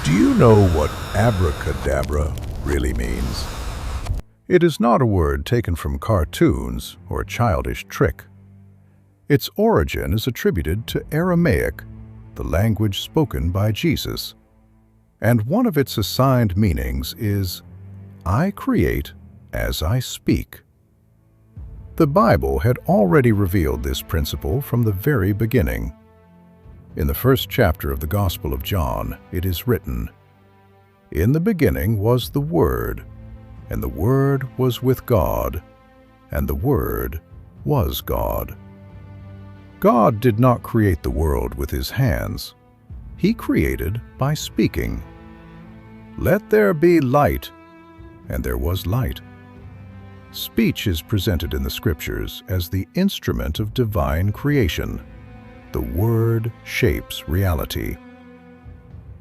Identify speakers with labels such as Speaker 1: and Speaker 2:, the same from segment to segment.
Speaker 1: Do you know what abracadabra really means? It is not a word taken from cartoons or a childish trick. Its origin is attributed to Aramaic, the language spoken by Jesus, and one of its assigned meanings is, "I create as I speak." The Bible had already revealed this principle from the very beginning. In the first chapter of the Gospel of John, it is written, "In the beginning was the Word, and the Word was with God, and the Word was God." God did not create the world with his hands. He created by speaking. "Let there be light," and there was light. Speech is presented in the Scriptures as the instrument of divine creation. The Word shapes reality.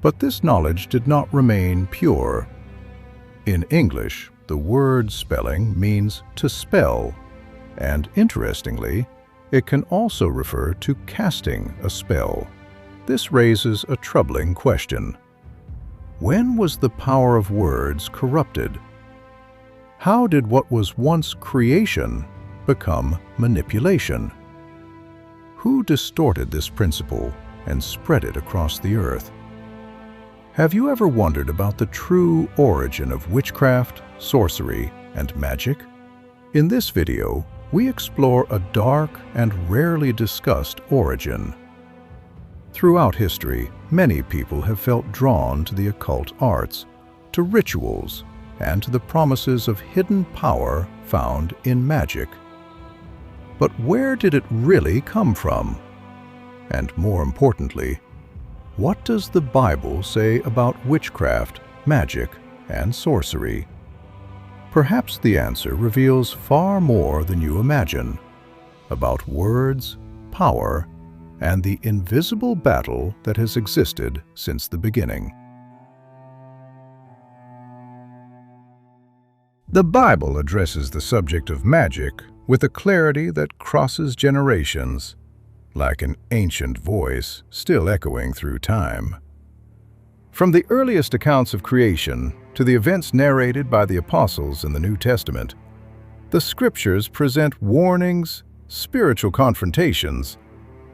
Speaker 1: But this knowledge did not remain pure. In English, the word spelling means to spell, and interestingly, it can also refer to casting a spell. This raises a troubling question. When was the power of words corrupted? How did what was once creation become manipulation? Who distorted this principle and spread it across the earth? Have you ever wondered about the true origin of witchcraft, sorcery, and magic? In this video, we explore a dark and rarely discussed origin. Throughout history, many people have felt drawn to the occult arts, to rituals, and to the promises of hidden power found in magic. But where did it really come from? And more importantly, what does the Bible say about witchcraft, magic, and sorcery? Perhaps the answer reveals far more than you imagine about words, power, and the invisible battle that has existed since the beginning. The Bible addresses the subject of magic with a clarity that crosses generations, like an ancient voice still echoing through time. From the earliest accounts of creation to the events narrated by the apostles in the New Testament, the Scriptures present warnings, spiritual confrontations,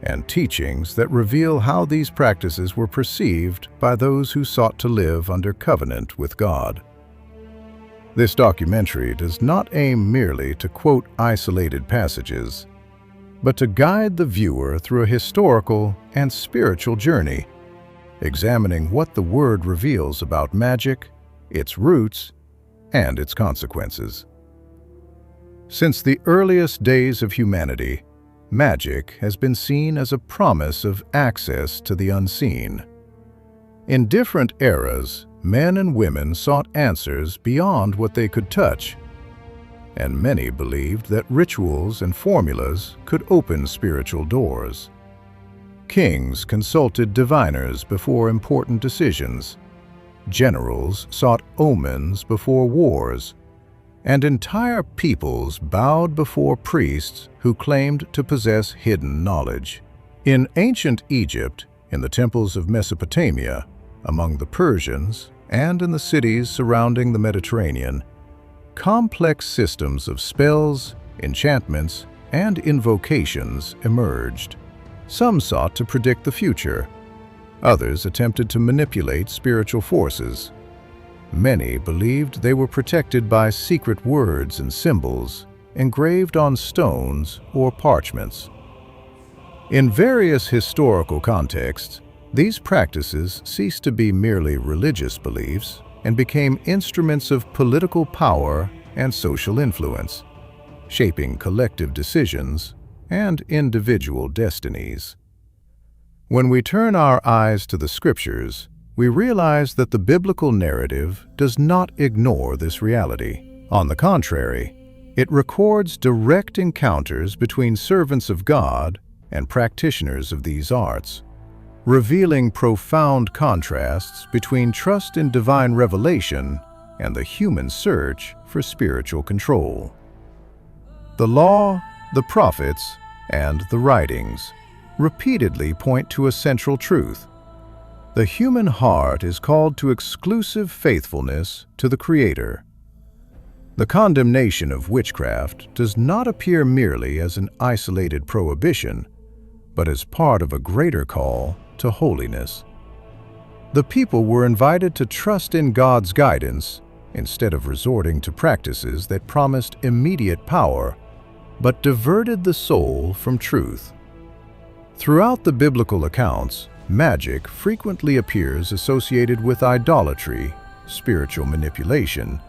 Speaker 1: and teachings that reveal how these practices were perceived by those who sought to live under covenant with God. This documentary does not aim merely to quote isolated passages, but to guide the viewer through a historical and spiritual journey, examining what the Word reveals about magic, its roots, and its consequences. Since the earliest days of humanity, magic has been seen as a promise of access to the unseen. In different eras, men and women sought answers beyond what they could touch, and many believed that rituals and formulas could open spiritual doors. Kings consulted diviners before important decisions. Generals sought omens before wars, and entire peoples bowed before priests who claimed to possess hidden knowledge. In ancient Egypt, in the temples of Mesopotamia, among the Persians, and in the cities surrounding the Mediterranean, complex systems of spells, enchantments, and invocations emerged. Some sought to predict the future. Others attempted to manipulate spiritual forces. Many believed they were protected by secret words and symbols engraved on stones or parchments. In various historical contexts, these practices ceased to be merely religious beliefs and became instruments of political power and social influence, shaping collective decisions and individual destinies. When we turn our eyes to the Scriptures, we realize that the biblical narrative does not ignore this reality. On the contrary, it records direct encounters between servants of God and practitioners of these arts, revealing profound contrasts between trust in divine revelation and the human search for spiritual control. The law, the prophets, and the writings repeatedly point to a central truth. The human heart is called to exclusive faithfulness to the Creator. The condemnation of witchcraft does not appear merely as an isolated prohibition, but as part of a greater call to holiness. The people were invited to trust in God's guidance instead of resorting to practices that promised immediate power but diverted the soul from truth. Throughout the biblical accounts, magic frequently appears associated with idolatry, spiritual manipulation,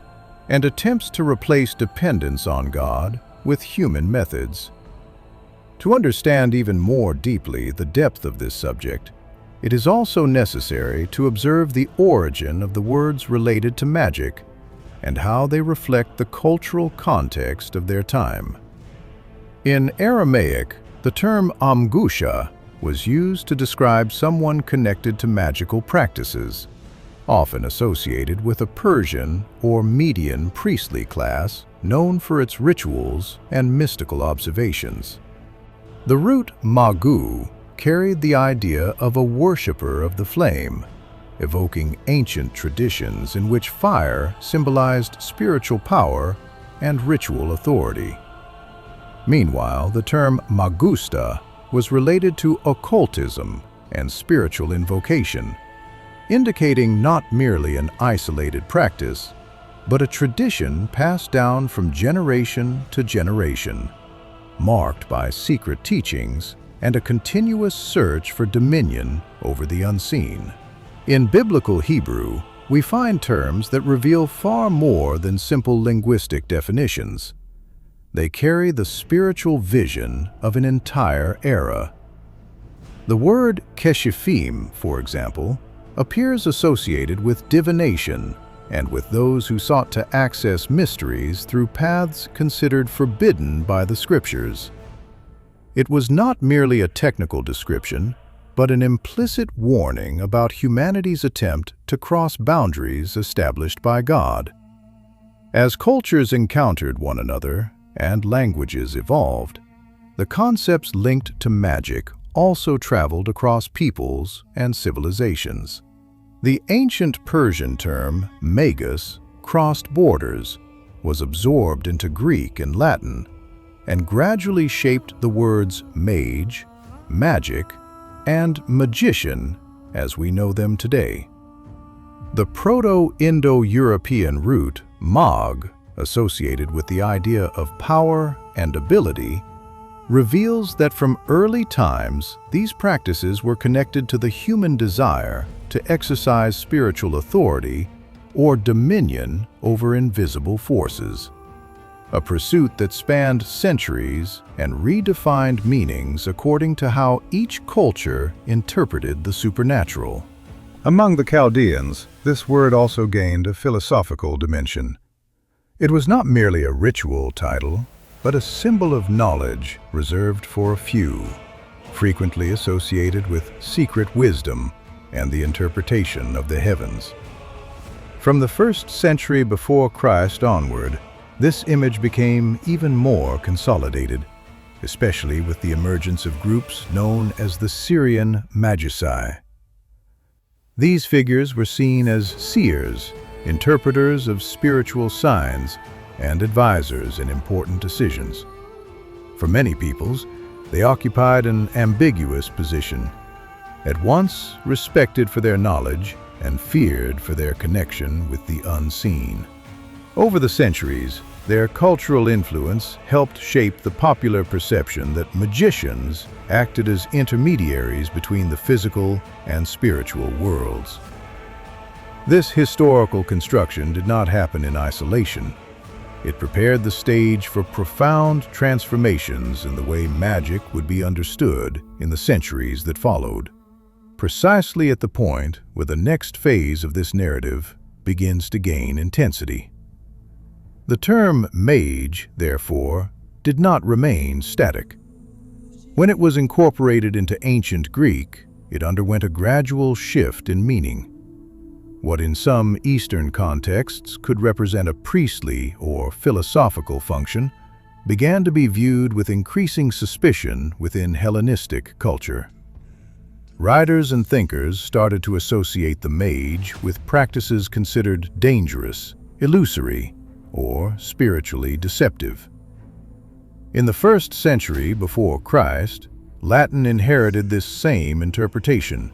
Speaker 1: and attempts to replace dependence on God with human methods. To understand even more deeply the depth of this subject, it is also necessary to observe the origin of the words related to magic and how they reflect the cultural context of their time. In Aramaic, the term amgusha was used to describe someone connected to magical practices, often associated with a Persian or Median priestly class known for its rituals and mystical observations. The root magu carried the idea of a worshipper of the flame, evoking ancient traditions in which fire symbolized spiritual power and ritual authority. Meanwhile, the term magusta was related to occultism and spiritual invocation, indicating not merely an isolated practice, but a tradition passed down from generation to generation, marked by secret teachings and a continuous search for dominion over the unseen. In biblical Hebrew, we find terms that reveal far more than simple linguistic definitions. They carry the spiritual vision of an entire era. The word keshifim, for example, appears associated with divination and with those who sought to access mysteries through paths considered forbidden by the Scriptures. It was not merely a technical description, but an implicit warning about humanity's attempt to cross boundaries established by God. As cultures encountered one another and languages evolved, the concepts linked to magic also traveled across peoples and civilizations. The ancient Persian term magus crossed borders, was absorbed into Greek and Latin, and gradually shaped the words mage, magic, and magician as we know them today. The Proto-Indo-European root mag, associated with the idea of power and ability, reveals that from early times these practices were connected to the human desire to exercise spiritual authority or dominion over invisible forces, a pursuit that spanned centuries and redefined meanings according to how each culture interpreted the supernatural. Among the Chaldeans, this word also gained a philosophical dimension. It was not merely a ritual title, but a symbol of knowledge reserved for a few, frequently associated with secret wisdom and the interpretation of the heavens. From the 1st century before Christ onward, this image became even more consolidated, especially with the emergence of groups known as the Syrian Magi. These figures were seen as seers, interpreters of spiritual signs, and advisors in important decisions. For many peoples, they occupied an ambiguous position, at once respected for their knowledge and feared for their connection with the unseen. Over the centuries, their cultural influence helped shape the popular perception that magicians acted as intermediaries between the physical and spiritual worlds. This historical construction did not happen in isolation. It prepared the stage for profound transformations in the way magic would be understood in the centuries that followed, precisely at the point where the next phase of this narrative begins to gain intensity. The term mage, therefore, did not remain static. When it was incorporated into ancient Greek, it underwent a gradual shift in meaning. What in some Eastern contexts could represent a priestly or philosophical function began to be viewed with increasing suspicion within Hellenistic culture. writers and thinkers started to associate the mage with practices considered dangerous, illusory, or spiritually deceptive. In the 1st century before Christ, Latin inherited this same interpretation,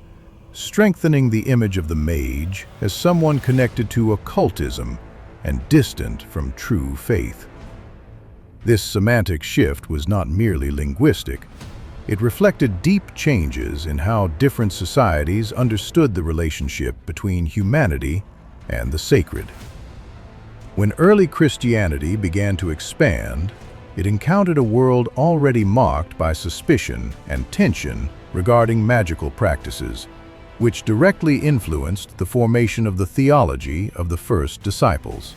Speaker 1: strengthening the image of the mage as someone connected to occultism and distant from true faith. This semantic shift was not merely linguistic. It reflected deep changes in how different societies understood the relationship between humanity and the sacred. When early Christianity began to expand, it encountered a world already marked by suspicion and tension regarding magical practices, which directly influenced the formation of the theology of the first disciples.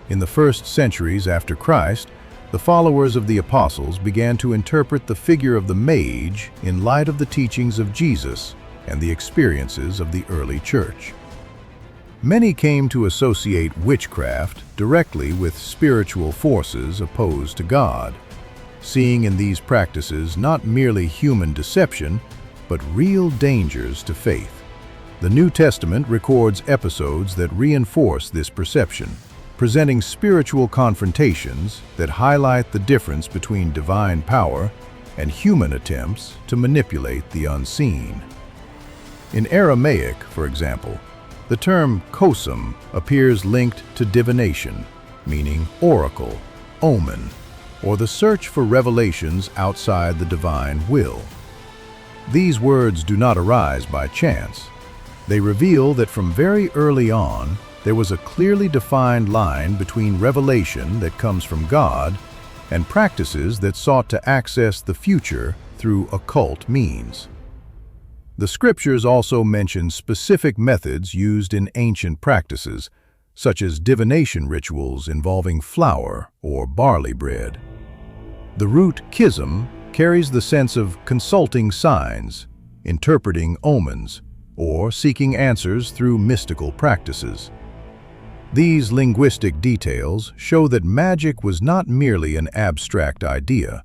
Speaker 1: In the 1st centuries after Christ, the followers of the apostles began to interpret the figure of the mage in light of the teachings of Jesus and the experiences of the early church. Many came to associate witchcraft directly with spiritual forces opposed to God, seeing in these practices not merely human deception, but real dangers to faith. The New Testament records episodes that reinforce this perception, presenting spiritual confrontations that highlight the difference between divine power and human attempts to manipulate the unseen. In Aramaic, for example, the term kosum appears linked to divination, meaning oracle, omen, or the search for revelations outside the divine will. These words do not arise by chance. They reveal that from very early on, there was a clearly defined line between revelation that comes from God and practices that sought to access the future through occult means. The Scriptures also mention specific methods used in ancient practices, such as divination rituals involving flour or barley bread. The root schism carries the sense of consulting signs, interpreting omens, or seeking answers through mystical practices. These linguistic details show that magic was not merely an abstract idea,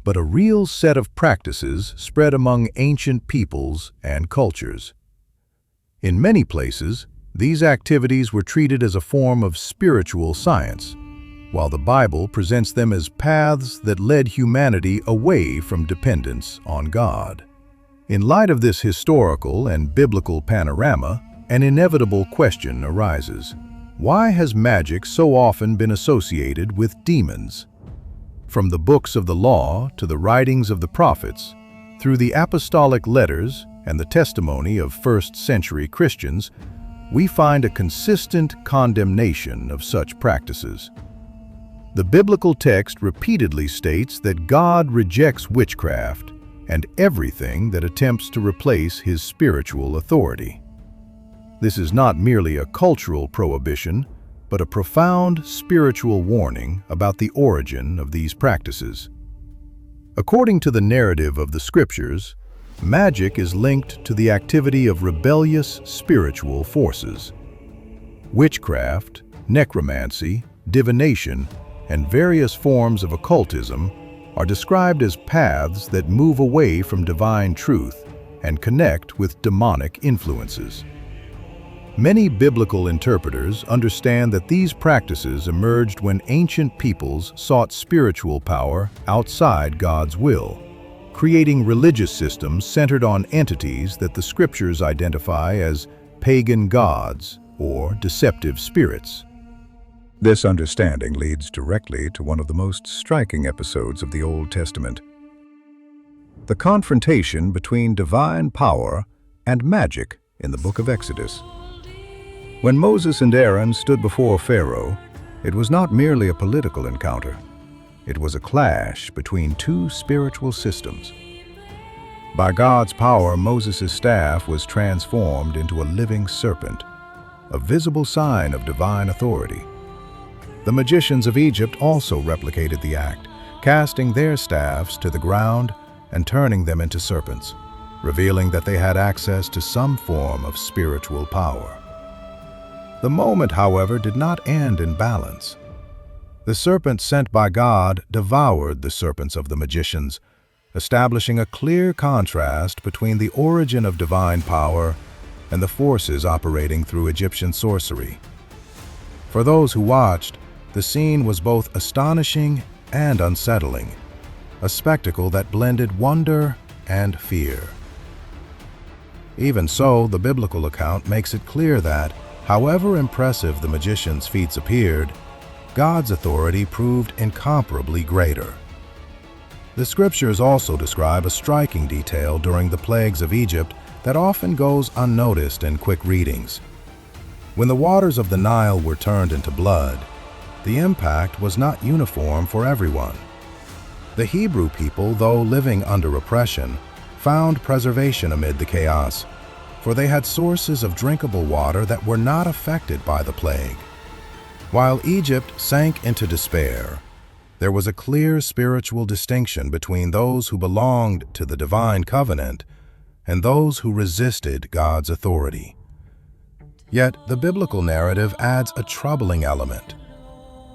Speaker 1: but a real set of practices spread among ancient peoples and cultures. In many places, these activities were treated as a form of spiritual science, while the Bible presents them as paths that led humanity away from dependence on God. In light of this historical and biblical panorama, an inevitable question arises. Why has magic so often been associated with demons? From the books of the law to the writings of the prophets, through the apostolic letters and the testimony of 1st century Christians, we find a consistent condemnation of such practices. The biblical text repeatedly states that God rejects witchcraft and everything that attempts to replace his spiritual authority. This is not merely a cultural prohibition, but a profound spiritual warning about the origin of these practices. According to the narrative of the Scriptures, magic is linked to the activity of rebellious spiritual forces. Witchcraft, necromancy, divination, and various forms of occultism are described as paths that move away from divine truth and connect with demonic influences. Many biblical interpreters understand that these practices emerged when ancient peoples sought spiritual power outside God's will, creating religious systems centered on entities that the Scriptures identify as pagan gods or deceptive spirits. This understanding leads directly to one of the most striking episodes of the Old Testament: the confrontation between divine power and magic in the book of Exodus. When Moses and Aaron stood before Pharaoh, it was not merely a political encounter. It was a clash between two spiritual systems. By God's power, Moses' staff was transformed into a living serpent, a visible sign of divine authority. The magicians of Egypt also replicated the act, casting their staffs to the ground and turning them into serpents, revealing that they had access to some form of spiritual power. The moment, however, did not end in balance. The serpent sent by God devoured the serpents of the magicians, establishing a clear contrast between the origin of divine power and the forces operating through Egyptian sorcery. For those who watched, the scene was both astonishing and unsettling, a spectacle that blended wonder and fear. Even so, the biblical account makes it clear that, however impressive the magician's feats appeared, God's authority proved incomparably greater. The scriptures also describe a striking detail during the plagues of Egypt that often goes unnoticed in quick readings. When the waters of the Nile were turned into blood, the impact was not uniform for everyone. The Hebrew people, though living under oppression, found preservation amid the chaos, for they had sources of drinkable water that were not affected by the plague. While Egypt sank into despair, there was a clear spiritual distinction between those who belonged to the divine covenant and those who resisted God's authority. Yet the biblical narrative adds a troubling element.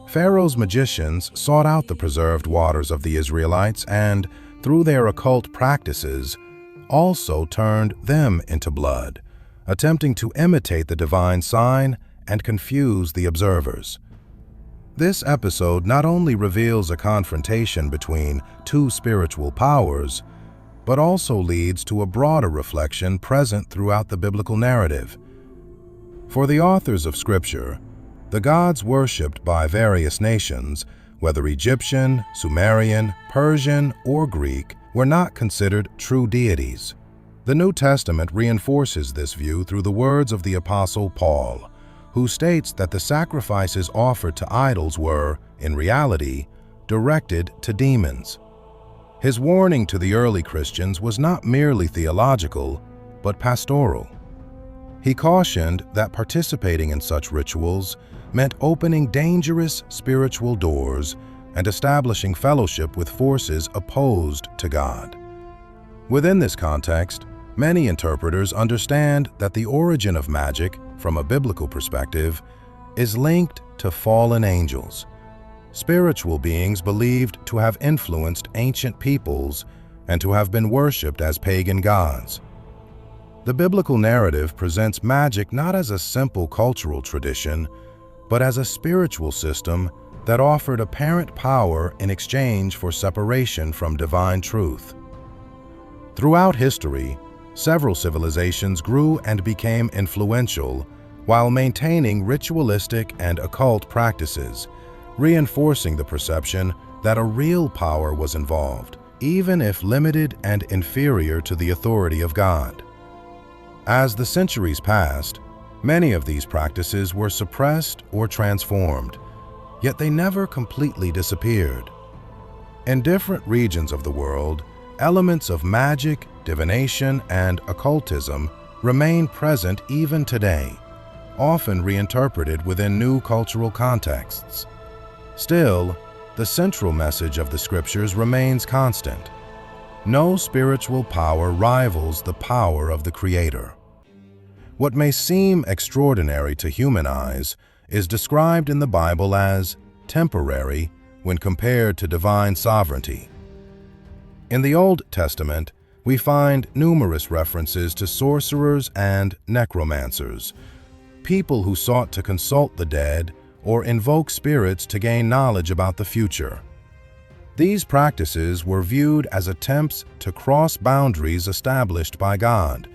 Speaker 1: Pharaoh's magicians sought out the preserved waters of the Israelites and, through their occult practices, also turned them into blood, attempting to imitate the divine sign and confuse the observers. This episode not only reveals a confrontation between two spiritual powers, but also leads to a broader reflection present throughout the biblical narrative. For the authors of Scripture, the gods worshipped by various nations, whether Egyptian, Sumerian, Persian, or Greek, were not considered true deities. The New Testament reinforces this view through the words of the Apostle Paul, who states that the sacrifices offered to idols were, in reality, directed to demons. His warning to the early Christians was not merely theological, but pastoral. He cautioned that participating in such rituals meant opening dangerous spiritual doors and establishing fellowship with forces opposed to God. Within this context, many interpreters understand that the origin of magic, from a biblical perspective, is linked to fallen angels, spiritual beings believed to have influenced ancient peoples and to have been worshipped as pagan gods. The biblical narrative presents magic not as a simple cultural tradition, but as a spiritual system that offered apparent power in exchange for separation from divine truth. Throughout history, several civilizations grew and became influential while maintaining ritualistic and occult practices, reinforcing the perception that a real power was involved, even if limited and inferior to the authority of God. As the centuries passed, many of these practices were suppressed or transformed, yet they never completely disappeared. In different regions of the world, elements of magic, divination, and occultism remain present even today, often reinterpreted within new cultural contexts. Still, the central message of the Scriptures remains constant. No spiritual power rivals the power of the Creator. What may seem extraordinary to human eyes is described in the Bible as temporary when compared to divine sovereignty. In the Old Testament, we find numerous references to sorcerers and necromancers, people who sought to consult the dead or invoke spirits to gain knowledge about the future. These practices were viewed as attempts to cross boundaries established by God,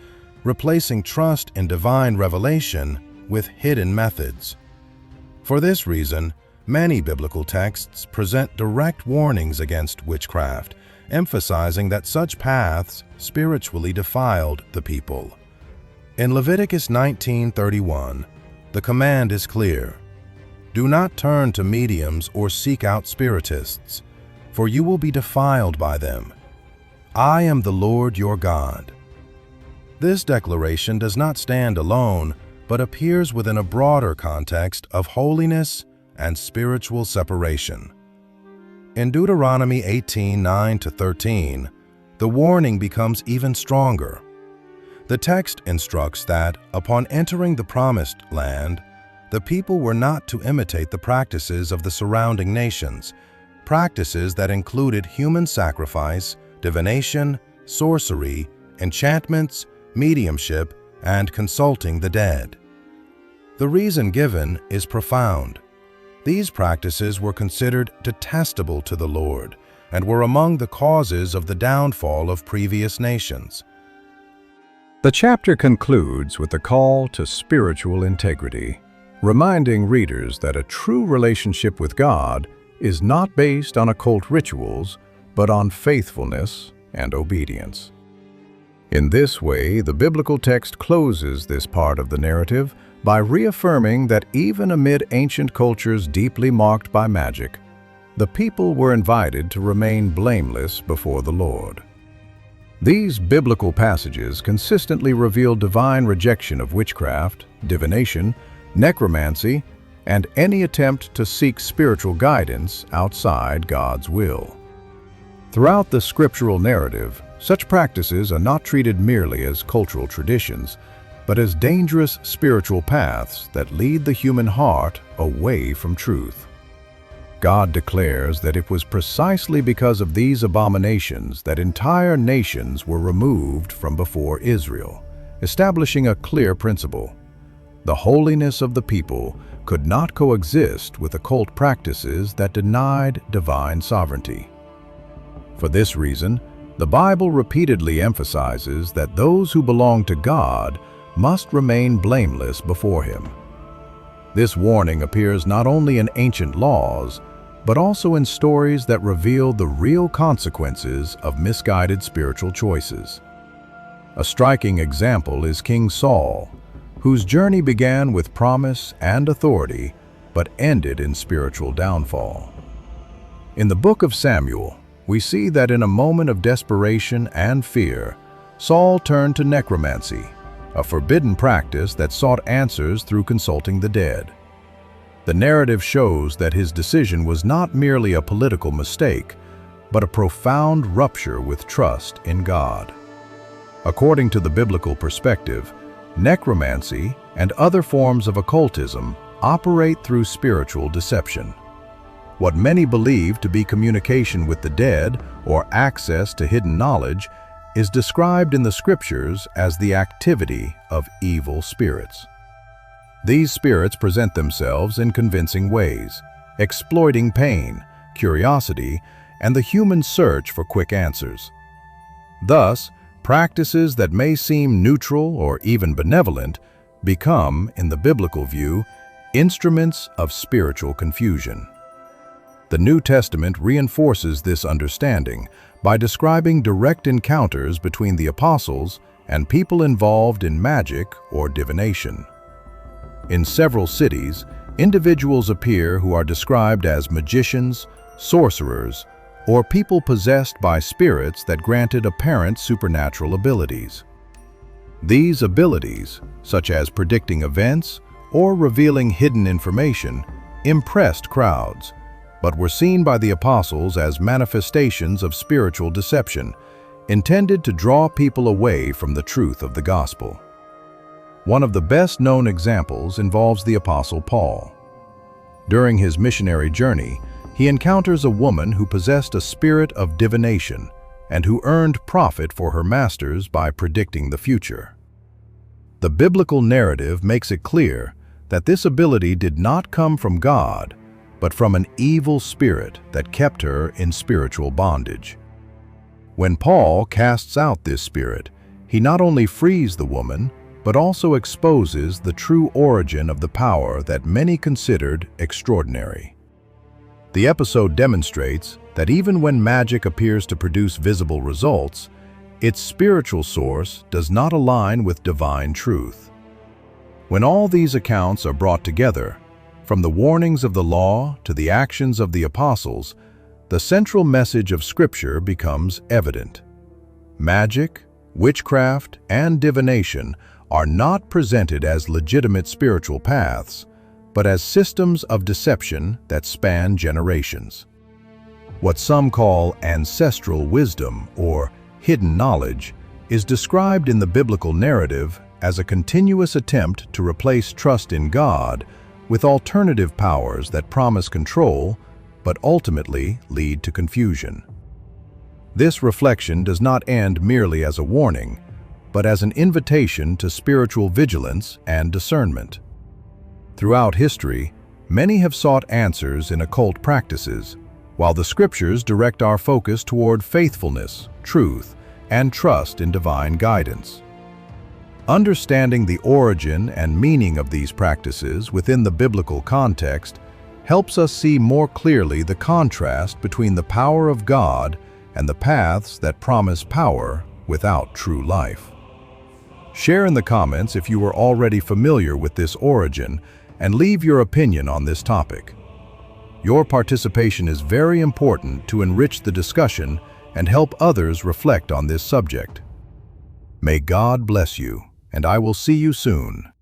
Speaker 1: replacing trust in divine revelation with hidden methods. For this reason, many biblical texts present direct warnings against witchcraft, emphasizing that such paths spiritually defiled the people. In Leviticus 19:31, the command is clear: "Do not turn to mediums or seek out spiritists, for you will be defiled by them. I am the Lord your God." This declaration does not stand alone, but appears within a broader context of holiness and spiritual separation. In Deuteronomy 18:9-13, the warning becomes even stronger. The text instructs that, upon entering the promised land, the people were not to imitate the practices of the surrounding nations, practices that included human sacrifice,
Speaker 2: divination, sorcery, enchantments, mediumship, and consulting the dead. The reason given is profound. These practices were considered detestable to the Lord and were among the causes of the downfall of previous nations.
Speaker 1: The chapter concludes with a call to spiritual integrity, reminding readers that a true relationship with God is not based on occult rituals, but on faithfulness and obedience. In this way, the biblical text closes this part of the narrative by reaffirming that even amid ancient cultures deeply marked by magic, the people were invited to remain blameless before the Lord. These biblical passages consistently reveal divine rejection of witchcraft, divination, necromancy, and any attempt to seek spiritual guidance outside God's will. Throughout the scriptural narrative, such practices are not treated merely as cultural traditions, but as dangerous spiritual paths that lead the human heart away from truth. God declares that it was precisely because of these abominations that entire nations were removed from before Israel, establishing a clear principle. The holiness of the people could not coexist with occult practices that denied divine sovereignty. For this reason, the Bible repeatedly emphasizes that those who belong to God must remain blameless before Him. This warning appears not only in ancient laws, but also in stories that reveal the real consequences of misguided spiritual choices. A striking example is King Saul, whose journey began with promise and authority, but ended in spiritual downfall. In the book of Samuel, we see that in a moment of desperation and fear, Saul turned to necromancy, a forbidden practice that sought answers through consulting the dead. The narrative shows that his decision was not merely a political mistake, but a profound rupture with trust in God. According to the biblical perspective, necromancy and other forms of occultism operate through spiritual deception. What many believe to be communication with the dead or access to hidden knowledge is described in the Scriptures as the activity of evil spirits. These spirits present themselves in convincing ways, exploiting pain, curiosity, and the human search for quick answers. Thus, practices that may seem neutral or even benevolent become, in the biblical view, instruments of spiritual confusion. The New Testament reinforces this understanding by describing direct encounters between the apostles and people involved in magic or divination. In several cities, individuals appear who are described as magicians, sorcerers, or people possessed by spirits that granted apparent supernatural abilities. These abilities, such as predicting events or revealing hidden information, impressed crowds, but were seen by the apostles as manifestations of spiritual deception, intended to draw people away from the truth of the gospel. One of the best-known examples involves the Apostle Paul. During his missionary journey, he encounters a woman who possessed a spirit of divination and who earned profit for her masters by predicting the future. The biblical narrative makes it clear that this ability did not come from God, but from an evil spirit that kept her in spiritual bondage. When Paul casts out this spirit, he not only frees the woman, but also exposes the true origin of the power that many considered extraordinary. The episode demonstrates that even when magic appears to produce visible results, its spiritual source does not align with divine truth. When all these accounts are brought together, from the warnings of the law to the actions of the apostles, the central message of Scripture becomes evident. Magic, witchcraft, and divination are not presented as legitimate spiritual paths, but as systems of deception that span generations. What some call ancestral wisdom or hidden knowledge is described in the biblical narrative as a continuous attempt to replace trust in God with alternative powers that promise control but ultimately lead to confusion. This reflection does not end merely as a warning, but as an invitation to spiritual vigilance and discernment. Throughout history, many have sought answers in occult practices, while the Scriptures direct our focus toward faithfulness, truth, and trust in divine guidance. Understanding the origin and meaning of these practices within the biblical context helps us see more clearly the contrast between the power of God and the paths that promise power without true life. Share in the comments if you are already familiar with this origin and leave your opinion on this topic. Your participation is very important to enrich the discussion and help others reflect on this subject. May God bless you, and I will see you soon.